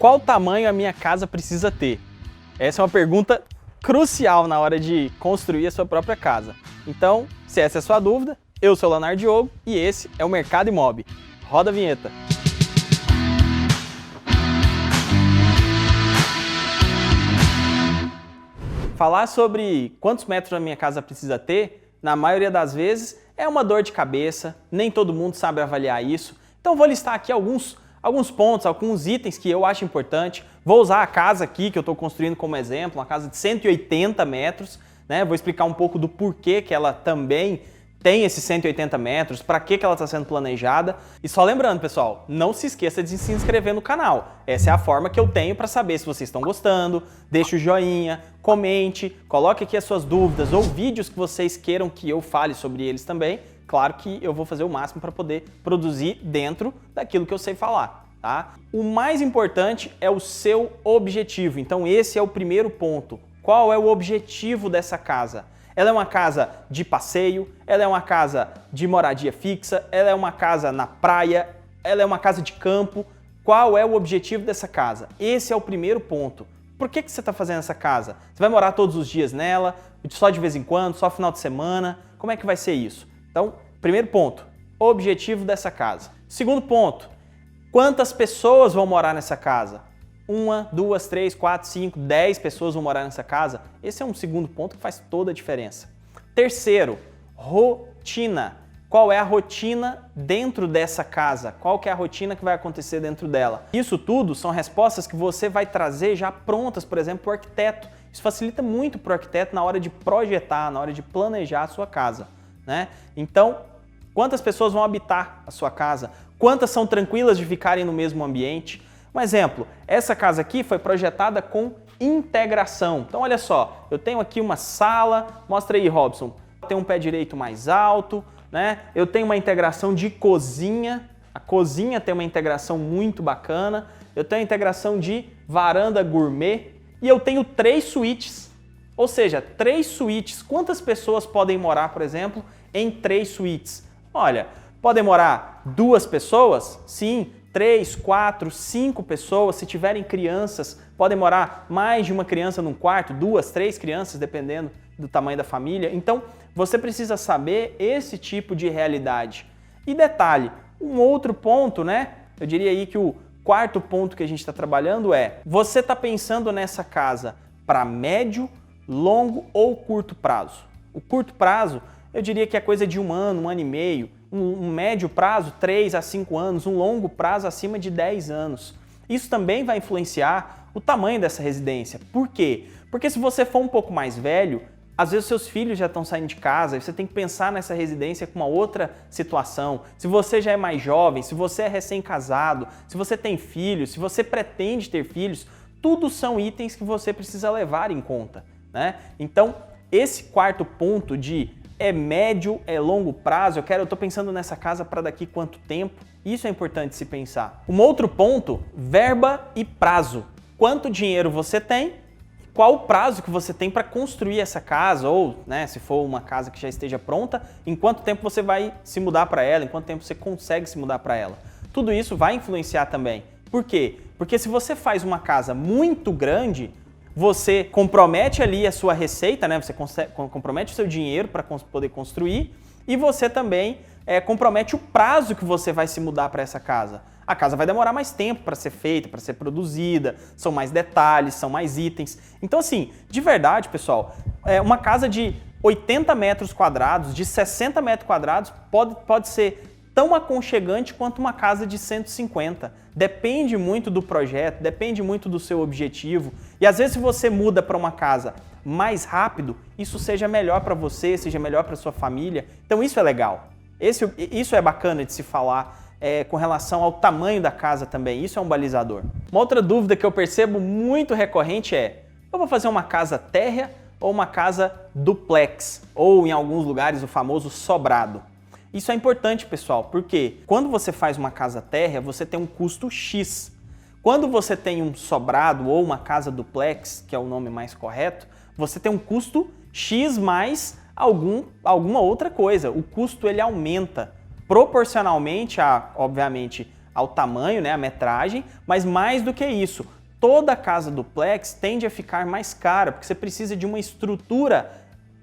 Qual tamanho a minha casa precisa ter? Essa é uma pergunta crucial na hora de construir a sua própria casa. Então, se essa é a sua dúvida, eu sou o Leonardo Diogo e esse é o Mercado Imob. Roda a vinheta. Falar sobre quantos metros a minha casa precisa ter, na maioria das vezes, é uma dor de cabeça, nem todo mundo sabe avaliar isso. Então vou listar aqui alguns pontos, alguns itens que eu acho importante. Vou usar a casa aqui que eu estou construindo como exemplo, uma casa de 180 metros, né? Vou explicar um pouco do porquê que ela também tem esses 180 metros, para que ela está sendo planejada. E só lembrando, pessoal, não se esqueça de se inscrever no canal. Essa é a forma que eu tenho para saber se vocês estão gostando. Deixe o joinha, comente, coloque aqui as suas dúvidas ou vídeos que vocês queiram que eu fale sobre eles também. Claro que eu vou fazer o máximo para poder produzir dentro daquilo que eu sei falar, tá? O mais importante é o seu objetivo. Então esse é o primeiro ponto. Qual é o objetivo dessa casa? Ela é uma casa de passeio, ela é uma casa de moradia fixa, ela é uma casa na praia, ela é uma casa de campo. Qual é o objetivo dessa casa? Esse é o primeiro ponto. Por que você está fazendo essa casa? Você vai morar todos os dias nela, só de vez em quando, só final de semana? Como é que vai ser isso? Então, primeiro ponto, objetivo dessa casa. Segundo ponto, quantas pessoas vão morar nessa casa? 1, 2, 3, 4, 5, 10 pessoas vão morar nessa casa? Esse é um segundo ponto que faz toda a diferença. Terceiro, rotina. Qual é a rotina dentro dessa casa? Qual que é a rotina que vai acontecer dentro dela? Isso tudo são respostas que você vai trazer já prontas, por exemplo, para o arquiteto. Isso facilita muito para o arquiteto na hora de projetar, na hora de planejar a sua casa, né? Então, quantas pessoas vão habitar a sua casa? Quantas são tranquilas de ficarem no mesmo ambiente? Um exemplo, essa casa aqui foi projetada com integração. Então olha só, eu tenho aqui uma sala, mostra aí, Robson, tem um pé direito mais alto, né? Eu tenho uma integração de cozinha, a cozinha tem uma integração muito bacana, eu tenho a integração de varanda gourmet e eu tenho 3 suítes, ou seja, 3 suítes. Quantas pessoas podem morar, por exemplo, em 3 suítes? Olha, podem morar 2 pessoas? Sim. 3, 4, 5 pessoas, se tiverem crianças, podem morar mais de uma criança num quarto, 2, 3 crianças, dependendo do tamanho da família. Então, você precisa saber esse tipo de realidade. E detalhe, um outro ponto, né? Eu diria aí que o quarto ponto que a gente está trabalhando é, você está pensando nessa casa para médio, longo ou curto prazo? O curto prazo, eu diria que é coisa de 1 ano, 1 ano e meio. Um médio prazo, 3 a 5 anos, um longo prazo acima de 10 anos. Isso também vai influenciar o tamanho dessa residência. Por quê? Porque se você for um pouco mais velho, às vezes seus filhos já estão saindo de casa e você tem que pensar nessa residência com uma outra situação. Se você já é mais jovem, se você é recém-casado, se você tem filhos, se você pretende ter filhos, tudo são itens que você precisa levar em conta, né? Então, esse quarto ponto de é médio, é longo prazo, eu estou pensando nessa casa para daqui quanto tempo, isso é importante se pensar. Um outro ponto, verba e prazo. Quanto dinheiro você tem, qual o prazo que você tem para construir essa casa, ou, né, se for uma casa que já esteja pronta, em quanto tempo você vai se mudar para ela, em quanto tempo você consegue se mudar para ela. Tudo isso vai influenciar também. Por quê? Porque se você faz uma casa muito grande, você compromete ali a sua receita, né? Você compromete o seu dinheiro para poder construir e você também compromete o prazo que você vai se mudar para essa casa. A casa vai demorar mais tempo para ser feita, para ser produzida, são mais detalhes, são mais itens. Então assim, de verdade, pessoal, uma casa de 80 metros quadrados, de 60 metros quadrados pode ser tão aconchegante quanto uma casa de 150. Depende muito do projeto, depende muito do seu objetivo. E às vezes se você muda para uma casa mais rápido, isso seja melhor para você, seja melhor para sua família. Então isso é legal. Isso é bacana de se falar com relação ao tamanho da casa também. Isso é um balizador. Uma outra dúvida que eu percebo muito recorrente é: eu vou fazer uma casa térrea ou uma casa duplex? Ou em alguns lugares o famoso sobrado. Isso é importante, pessoal, porque quando você faz uma casa térrea, você tem um custo X. Quando você tem um sobrado ou uma casa duplex, que é o nome mais correto, você tem um custo X mais alguma outra coisa. O custo ele aumenta proporcionalmente obviamente, ao tamanho, né, a metragem, mas mais do que isso, toda casa duplex tende a ficar mais cara, porque você precisa de uma estrutura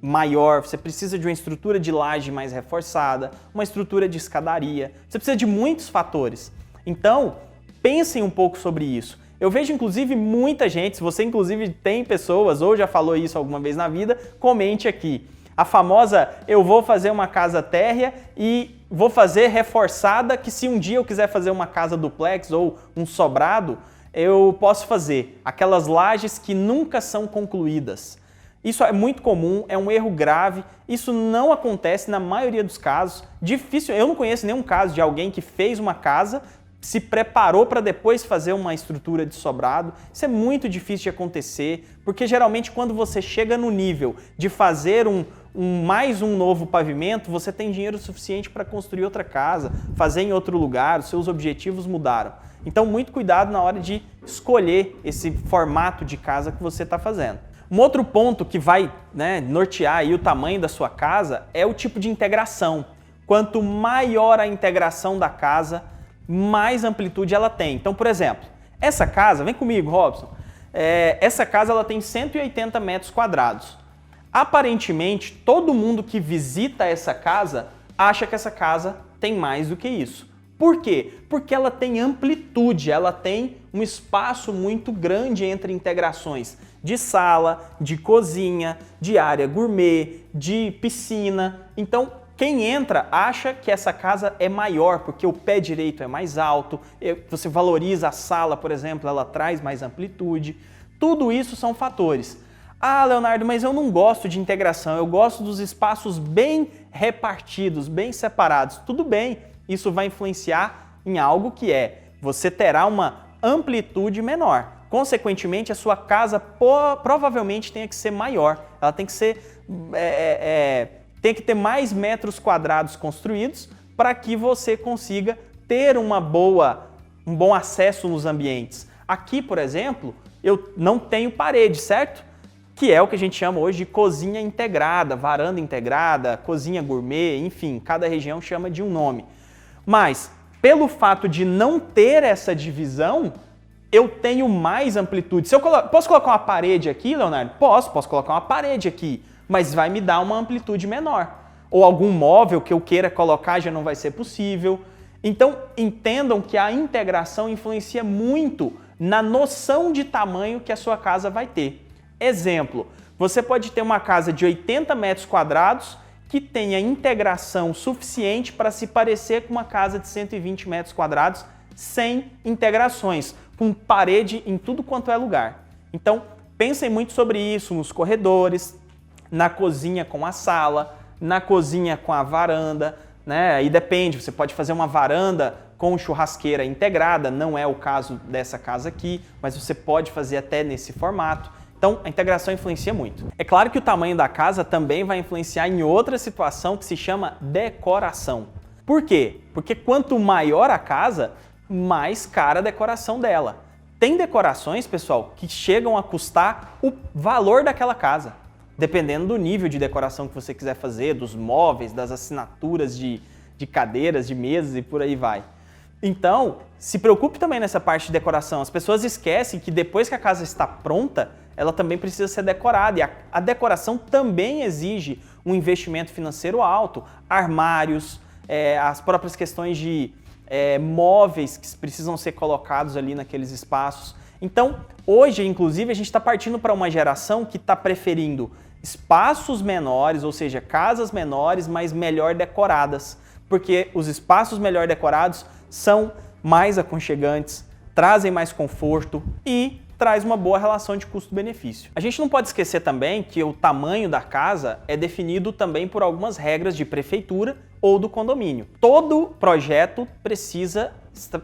maior, você precisa de uma estrutura de laje mais reforçada, uma estrutura de escadaria, você precisa de muitos fatores. Então, pensem um pouco sobre isso. Eu vejo inclusive muita gente, se você inclusive tem pessoas ou já falou isso alguma vez na vida, comente aqui. A famosa, eu vou fazer uma casa térrea e vou fazer reforçada, que se um dia eu quiser fazer uma casa duplex ou um sobrado, eu posso fazer. Aquelas lajes que nunca são concluídas. Isso é muito comum, é um erro grave, isso não acontece na maioria dos casos. Difícil, eu não conheço nenhum caso de alguém que fez uma casa, se preparou para depois fazer uma estrutura de sobrado. Isso é muito difícil de acontecer, porque geralmente quando você chega no nível de fazer mais um novo pavimento, você tem dinheiro suficiente para construir outra casa, fazer em outro lugar, os seus objetivos mudaram. Então muito cuidado na hora de escolher esse formato de casa que você está fazendo. Um outro ponto que vai, né, nortear aí o tamanho da sua casa é o tipo de integração. Quanto maior a integração da casa, mais amplitude ela tem. Então, por exemplo, essa casa, vem comigo, Robson, essa casa ela tem 180 metros quadrados. Aparentemente, todo mundo que visita essa casa acha que essa casa tem mais do que isso. Por quê? Porque ela tem amplitude, ela tem um espaço muito grande entre integrações de sala, de cozinha, de área gourmet, de piscina. Então, quem entra acha que essa casa é maior, porque o pé direito é mais alto, você valoriza a sala, por exemplo, ela traz mais amplitude. Tudo isso são fatores. Ah, Leonardo, mas eu não gosto de integração, eu gosto dos espaços bem repartidos, bem separados. Tudo bem, isso vai influenciar em algo que você terá uma amplitude menor. Consequentemente, a sua casa provavelmente tenha que ser maior, ela tem que ser, tem que ter mais metros quadrados construídos para que você consiga ter um bom acesso nos ambientes. Aqui, por exemplo, eu não tenho parede, certo? Que é o que a gente chama hoje de cozinha integrada, varanda integrada, cozinha gourmet, enfim, cada região chama de um nome. Mas, pelo fato de não ter essa divisão, eu tenho mais amplitude. Posso colocar uma parede aqui, Leonardo? Posso colocar uma parede aqui, mas vai me dar uma amplitude menor. Ou algum móvel que eu queira colocar já não vai ser possível. Então, entendam que a integração influencia muito na noção de tamanho que a sua casa vai ter. Exemplo, você pode ter uma casa de 80 metros quadrados que tenha integração suficiente para se parecer com uma casa de 120 metros quadrados sem integrações, com parede em tudo quanto é lugar. Então, pensem muito sobre isso nos corredores, na cozinha com a sala, na cozinha com a varanda, né? Aí depende, você pode fazer uma varanda com churrasqueira integrada, não é o caso dessa casa aqui, mas você pode fazer até nesse formato. Então, a integração influencia muito. É claro que o tamanho da casa também vai influenciar em outra situação que se chama decoração. Por quê? Porque quanto maior a casa, mais cara a decoração dela. Tem decorações, pessoal, que chegam a custar o valor daquela casa, dependendo do nível de decoração que você quiser fazer, dos móveis, das assinaturas de cadeiras, de mesas e por aí vai. Então, se preocupe também nessa parte de decoração. As pessoas esquecem que depois que a casa está pronta, ela também precisa ser decorada. E a decoração também exige um investimento financeiro alto. Armários, as próprias questões de móveis que precisam ser colocados ali naqueles espaços. Então, hoje, inclusive, a gente está partindo para uma geração que está preferindo espaços menores, ou seja, casas menores, mas melhor decoradas. Porque os espaços melhor decorados são mais aconchegantes, trazem mais conforto e traz uma boa relação de custo-benefício. A gente não pode esquecer também que o tamanho da casa é definido também por algumas regras de prefeitura ou do condomínio. Todo projeto precisa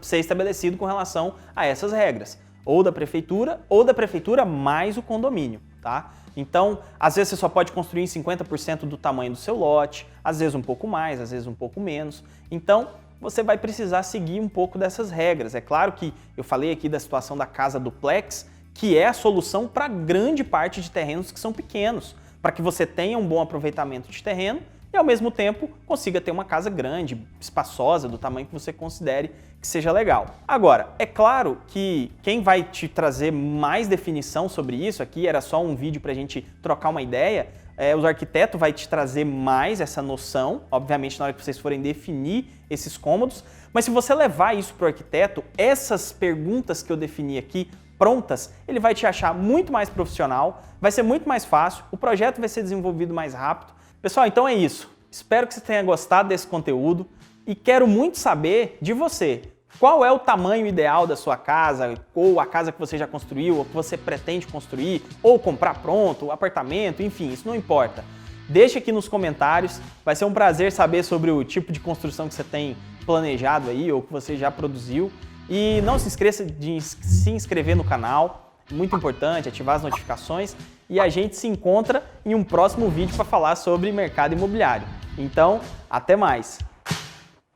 ser estabelecido com relação a essas regras, ou da prefeitura mais o condomínio, tá? Então, às vezes você só pode construir em 50% do tamanho do seu lote, às vezes um pouco mais, às vezes um pouco menos. Então, você vai precisar seguir um pouco dessas regras. É claro que eu falei aqui da situação da casa duplex, que é a solução para grande parte de terrenos que são pequenos, para que você tenha um bom aproveitamento de terreno e ao mesmo tempo consiga ter uma casa grande, espaçosa, do tamanho que você considere que seja legal. Agora, é claro que quem vai te trazer mais definição sobre isso, aqui era só um vídeo para a gente trocar uma ideia, o arquiteto vai te trazer mais essa noção, obviamente na hora que vocês forem definir esses cômodos, mas se você levar isso para o arquiteto, essas perguntas que eu defini aqui prontas, ele vai te achar muito mais profissional, vai ser muito mais fácil, o projeto vai ser desenvolvido mais rápido. Pessoal, então é isso. Espero que você tenha gostado desse conteúdo e quero muito saber de você. Qual é o tamanho ideal da sua casa, ou a casa que você já construiu, ou que você pretende construir, ou comprar pronto, apartamento, enfim, isso não importa. Deixe aqui nos comentários, vai ser um prazer saber sobre o tipo de construção que você tem planejado aí, ou que você já produziu. E não se esqueça de se inscrever no canal, muito importante, ativar as notificações, e a gente se encontra em um próximo vídeo para falar sobre mercado imobiliário. Então, até mais!